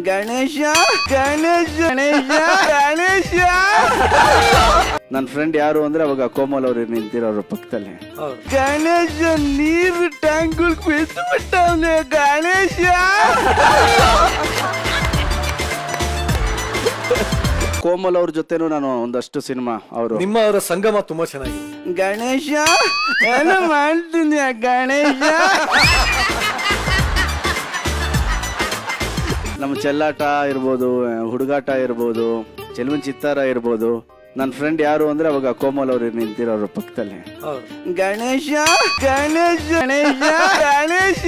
ಗಣೇಶ ಗಣೇಶ ಗಣೇಶ ಗಣೇಶ. ನನ್ನ ಫ್ರೆಂಡ್ ಯಾರು ಅಂದ್ರೆ ಅವಾಗ ಕೋಮಲ್ ಅವ್ರು ನಿಂತಿರೋರು ಪಕ್ಕದಲ್ಲಿ. ಗಣೇಶ ನೀರು ಟ್ಯಾಂಕ್ ಬಿಟ್ಟವನೆ ಗಣೇಶ. ಕೋಮಲ್ ಅವ್ರ ಜೊತೆನೂ ನಾನು ಒಂದಷ್ಟು ಸಿನಿಮಾ ಅವರ ಸಂಗಮ ತುಂಬಾ ಚೆನ್ನಾಗಿದೆ. ಗಣೇಶ ಏನು ಮಾಡ್ತೀನಿ ಗಣೇಶ. ನಮ್ಮ ಚೆಲ್ಲಾಟ ಇರ್ಬೋದು, ಹುಡುಗಾಟ ಇರ್ಬೋದು, ಚೆಲುವಿನ ಚಿತ್ತಾರ ಇರ್ಬೋದು. ನನ್ನ ಫ್ರೆಂಡ್ ಯಾರು ಅಂದ್ರೆ ಅವಾಗ ಕೋಮಲ್ ಅವ್ರು ನಿಂತಿರೋರು ಪಕ್ಕದಲ್ಲಿ. ಗಣೇಶ ಗಣೇಶ ಗಣೇಶ ಗಣೇಶ.